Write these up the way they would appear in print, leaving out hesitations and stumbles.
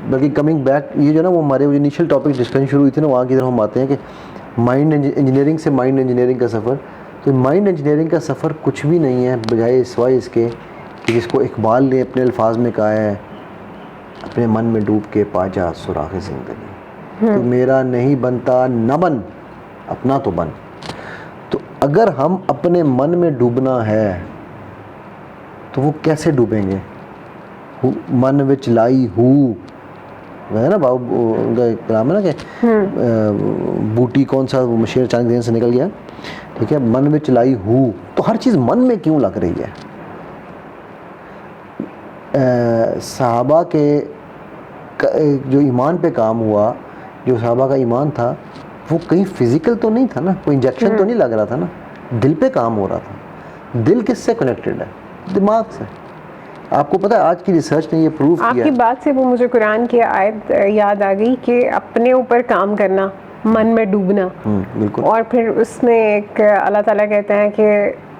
بلکہ coming back یہ جو نا وہ ہمارے انیشیل ٹاپک ڈسکشن شروع ہوئی تھی نا وہاں کی طرف ہم آتے ہیں کہ مائنڈ انجینئرنگ سے مائنڈ انجینئرنگ کا سفر. تو مائنڈ انجینئرنگ کا سفر کچھ بھی نہیں ہے بجائے سوائے اس کے کہ جس کو اقبال نے اپنے الفاظ میں کہا ہے اپنے من میں ڈوب کے پا جا سراغ زندگی. تو میرا نہیں بنتا نہ بن اپنا تو بن. تو اگر ہم اپنے من میں ڈوبنا ہے تو وہ کیسے ڈوبیں گے؟ من وچ لائی ہو ہے نا بابو ان کا کلام ہے نا کہ بوٹی کون سا شعر اچانک ذہن سے نکل گیا, ٹھیک ہے, من وچ لائی ہو. تو ہر چیز من میں کیوں لگ رہی ہے؟ صحابہ کے جو ایمان پہ کام ہوا, جو صحابہ کا ایمان تھا وہ کہیں فزیکل تو نہیں تھا نا, کوئی انجیکشن تو نہیں لگ رہا تھا نا, دل پہ کام ہو رہا تھا. دل کس سے کنیکٹڈ ہے؟ دماغ سے. آپ کو پتہ ہے آج کی ریسرچ نے یہ پروف کیا. آپ کی بات سے وہ مجھے قرآن کی آیت یاد آ گئی کہ اپنے اوپر کام کرنا, من میں ڈوبنا. بالکل. اور پھر اس میں ایک اللہ تعالیٰ کہتے ہیں کہ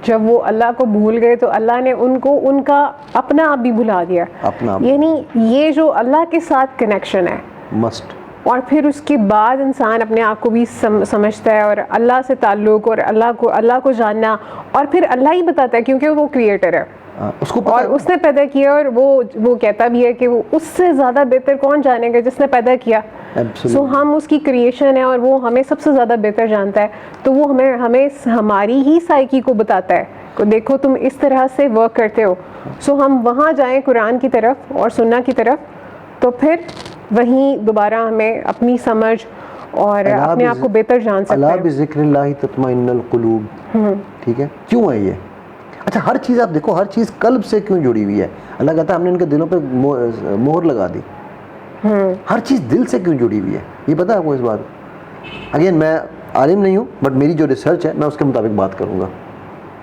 جب وہ اللہ کو بھول گئے تو اللہ نے ان کو ان کا اپنا آپ بھی بھلا دیا. یعنی یہ جو اللہ کے ساتھ کنیکشن ہے مسٹ, اور پھر اس کے بعد انسان اپنے آپ کو بھی سمجھتا ہے اور اللہ سے تعلق اور اللہ کو جاننا, اور پھر اللہ ہی بتاتا ہے کیونکہ وہ کریٹر ہے اس کو اور اس نے پیدا کیا, اور وہ کہتا بھی ہے کہ وہ اس سے زیادہ بہتر کون جانے گا جس نے پیدا کیا. سو ہم اس کی کریشن ہے اور وہ ہمیں سب سے زیادہ بہتر جانتا ہے. تو وہ ہمیں ہماری ہی سائیکی کو بتاتا ہے کہ دیکھو تم اس طرح سے ورک کرتے ہو. سو ہم وہاں جائیں قرآن کی طرف اور سننا کی طرف, تو پھر وہیں دوبارہ ہمیں اپنی سمجھ اور اپنے آپ کو بہتر جان سکتے ہیں. اللہ بذکر اللہ تطمئن القلوب. ٹھیک ہے, کیوں ہے یہ؟ اچھا ہر چیز آپ دیکھو, ہر چیز قلب سے کیوں جڑی ہوئی ہے؟ اللہ کہتا ہے ہم نے ان کے دلوں پہ مہر لگا دی. ہر چیز دل سے کیوں جڑی ہوئی ہے یہ پتہ ہے آپ کو اس بات؟ اگین میں عالم نہیں ہوں بٹ میری جو ریسرچ ہے میں اس کے مطابق بات کروں گا.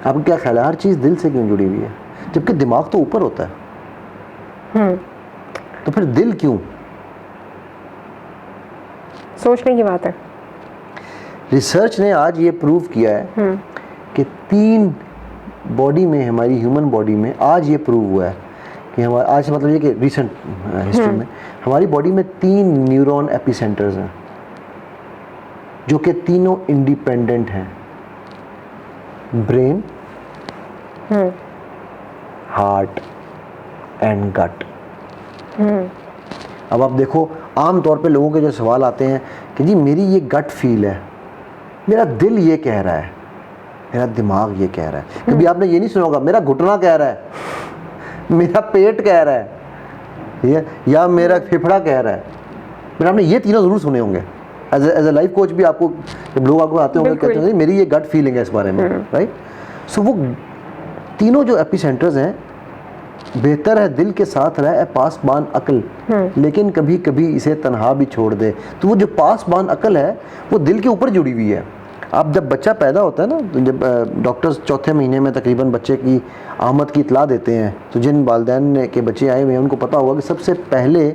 آپ کو کیا خیال ہے ہر چیز دل سے کیوں جڑی ہوئی ہے جبکہ دماغ تو اوپر ہوتا ہے؟ تو پھر دل کیوں؟ سوچنے کی بات ہے. ریسرچ نے آج یہ پروف کیا ہے کہ 3 باڈی میں, ہماری ہیومن باڈی میں آج یہ پروو ہوا ہے کہ ہمارا آج مطلب یہ کہ ریسنٹ ہسٹری میں ہماری باڈی میں 3 نیورون ایپی سینٹرز ہیں جو کہ تینوں انڈیپینڈنٹ ہیں. برین, ہارٹ اینڈ گٹ. اب آپ دیکھو عام طور پہ لوگوں کے جو سوال آتے ہیں کہ جی میری یہ گٹ فیل ہے, میرا دل یہ کہہ رہا ہے, میرا دماغ یہ کہہ رہا ہے. کبھی آپ نے یہ نہیں سنا ہوگا میرا گھٹنا کہہ رہا ہے, میرا پیٹ کہہ رہا ہے, یا میرا پھیپھڑا کہہ رہا ہے. پھر آپ نے یہ تینوں ضرور سنے ہوں گے. ایز اے لائف کوچ بھی آپ کو جب لوگ آپ کو آتے ہوں گے کہتے ہیں میری یہ گٹ فیلنگ ہے اس بارے میں, رائٹ. سو وہ تینوں جو ایپی سینٹرز ہیں, بہتر ہے دل کے ساتھ رہے پاسبان عقل, لیکن کبھی کبھی اسے تنہا بھی چھوڑ دے. تو وہ جو پاسبان عقل ہے وہ دل کے اوپر جڑی ہوئی ہے. آپ جب بچہ پیدا ہوتا ہے نا, جب ڈاکٹرز 4تھے مہینے میں تقریباً بچے کی آمد کی اطلاع دیتے ہیں, تو جن والدین کے بچے آئے ہوئے ہیں ان کو پتہ ہوگا کہ سب سے پہلے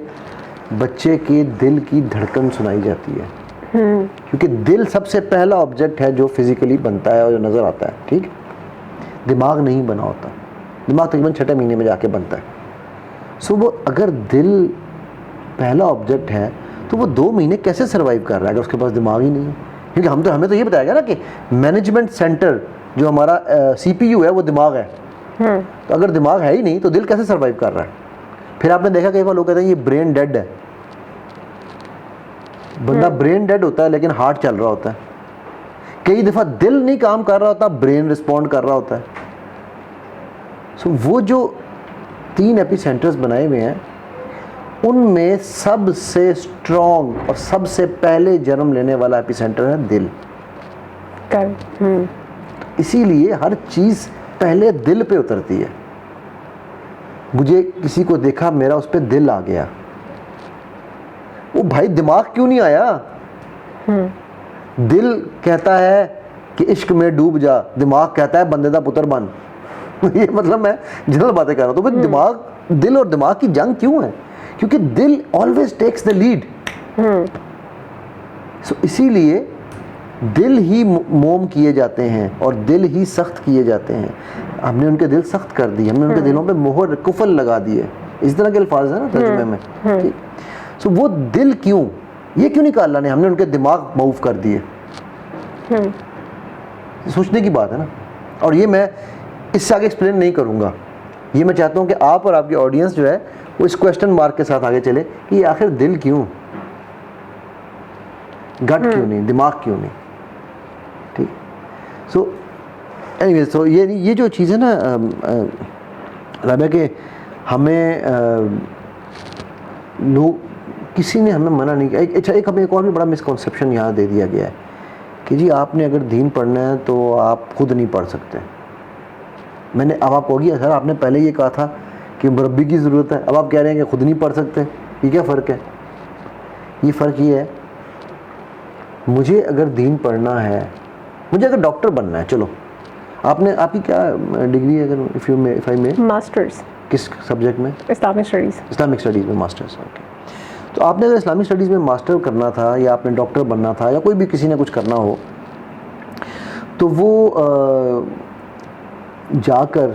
بچے کے دل کی دھڑکن سنائی جاتی ہے, کیونکہ دل سب سے پہلا آبجیکٹ ہے جو فزیکلی بنتا ہے اور جو نظر آتا ہے. ٹھیک, دماغ نہیں بنا ہوتا, دماغ تقریباً 6 مہینے میں جا کے بنتا ہے. سو وہ اگر دل پہلا آبجیکٹ ہے تو وہ 2 مہینے کیسے سروائیو کر رہا ہے اگر اس کے پاس دماغ ہی نہیں ہے؟ کیونکہ ہمیں تو یہ بتایا گیا نا کہ مینجمنٹ سینٹر جو ہمارا CPU ہے وہ دماغ ہے. تو اگر دماغ ہے ہی نہیں تو دل کیسے سروائیو کر رہا ہے؟ پھر آپ نے دیکھا کئی بار لوگ کہتے ہیں یہ برین ڈیڈ ہے. بندہ برین ڈیڈ ہوتا ہے لیکن ہارٹ چل رہا ہوتا ہے. کئی دفعہ دل نہیں کام کر رہا ہوتا, برین رسپونڈ کر رہا ہوتا ہے. سو وہ جو 3 ایپی سینٹرز بنائے ہوئے ہیں ان میں سب سے اسٹرانگ اور سب سے پہلے جنم لینے والا ایپی سینٹر ہے دل. اسی لیے ہر چیز پہلے دل پہ اترتی ہے. مجھے کسی کو دیکھا, میرا اس پہ دل آ گیا. وہ بھائی دماغ کیوں نہیں آیا؟ دل کہتا ہے کہ عشق میں ڈوب جا, دماغ کہتا ہے بندے دا پتر بن. یہ مطلب میں جنرل باتیں کر رہا ہوں. تو دماغ, دل اور دماغ کی جنگ کیوں ہے؟ کیونکہ دل آلویز ٹیکس دا لیڈ. سو اسی لیے دل ہی موم کیے جاتے ہیں اور دل ہی سخت کیے جاتے ہیں. ہم نے ان کے دل سخت کر دی, ہم نے ان کے دلوں پہ مہر کفل لگا دی ہے. اس طرح کے الفاظ ہیں نا ترجمے میں. سو وہ دل کیوں، یہ کیوں نہیں کہا اللہ نے ہم نے ان کے دماغ موو کر دیے؟ سوچنے کی بات ہے نا. اور یہ میں اس سے آگے ایکسپلین نہیں کروں گا. یہ میں چاہتا ہوں کہ آپ اور آپ کی آڈینس جو ہے وہ اس کویشچن مارک کے ساتھ آگے چلے کہ یہ آخر دل کیوں، گٹ کیوں نہیں، دماغ کیوں نہیں. ٹھیک. سو اینی ویز، تو یہ جو چیز ہے نا رابعہ، کہ ہمیں لوگ کسی نے ہمیں منع نہیں کیا. اچھا، ایک ہمیں ایک اور بھی بڑا مسکنسیپشن یہاں دے دیا گیا ہے کہ جی آپ نے اگر دین پڑھنا ہے تو آپ خود نہیں پڑھ سکتے. میں نے اب آپ کو گیا سر، آپ نے پہلے یہ کہا تھا کہ مربی کی ضرورت ہے، اب آپ کہہ رہے ہیں کہ خود نہیں پڑھ سکتے. یہ کیا فرق ہے؟ یہ فرق یہ ہے، مجھے اگر دین پڑھنا ہے، مجھے اگر ڈاکٹر بننا ہے، چلو آپ کی کیا ڈگری ہے؟ اگر ماسٹرز کس سبجیکٹ میں؟ Islamic studies. اسلامک اسٹڈیز میں ماسٹرز. اوکے. تو آپ نے اگر اسلامک اسٹڈیز میں ماسٹر کرنا تھا، یا آپ نے ڈاکٹر بننا تھا، یا کوئی بھی کسی نے کچھ کرنا ہو، تو وہ جا کر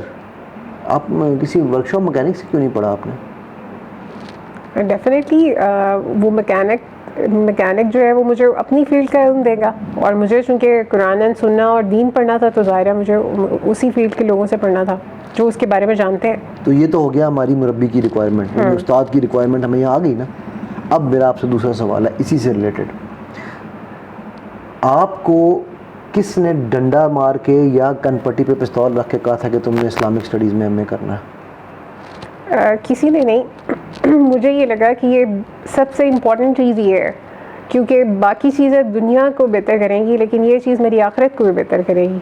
آپ کسی ورکشاپ مکینک سے کیوں نہیں پڑھا آپ نے؟ ڈیفینیٹلی وہ میکینک جو ہے وہ مجھے اپنی فیلڈ کا علم دے گا، اور مجھے چونکہ قرآن سننا اور دین پڑھنا تھا تو ظاہر ہے مجھے اسی فیلڈ کے لوگوں سے پڑھنا تھا جو اس کے بارے میں جانتے ہیں. تو یہ تو ہو گیا ہماری مربی کی ریکوائرمنٹ، استاد کی ریکوائرمنٹ ہمیں یہاں آ گئی نا. اب میرا آپ سے دوسرا سوال ہے اسی سے ریلیٹڈ. آپ کو کس نے ڈنڈا مار کے یا کن پٹی پہ پستول رکھ کے کہا تھا کہ تم نے اسلامک اسٹڈیز میں ایم اے کرنا ہے؟ کسی نے نہیں. مجھے یہ لگا کہ یہ سب سے امپورٹنٹ چیز یہ ہے، کیونکہ باقی چیزیں دنیا کو بہتر کریں گی لیکن یہ چیز میری آخرت کو بھی بہتر کرے گی.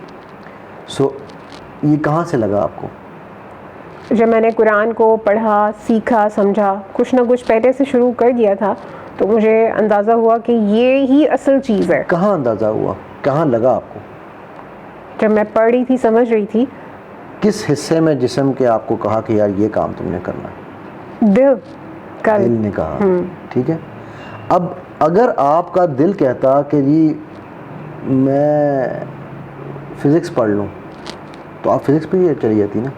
سو یہ کہاں سے لگا آپ کو؟ جب میں نے قرآن کو پڑھا، سیکھا، سمجھا، کچھ نہ کچھ پہلے سے شروع کر دیا تھا، تو مجھے اندازہ ہوا کہ یہ ہی اصل چیز ہے. کہاں اندازہ ہوا، کہاں لگا آپ کو؟ جب میں پڑھ رہی تھی، سمجھ رہی تھی. کس حصے میں جسم کے آپ کو کہا کہ یار یہ کام تم نے کرنا ہے؟ دل نے کہا. ٹھیک ہے. اب اگر آپ کا دل کہتا کہ جی میں فزکس پڑھ لوں، تو آپ فزکس پہ ہی چلی جاتی نا.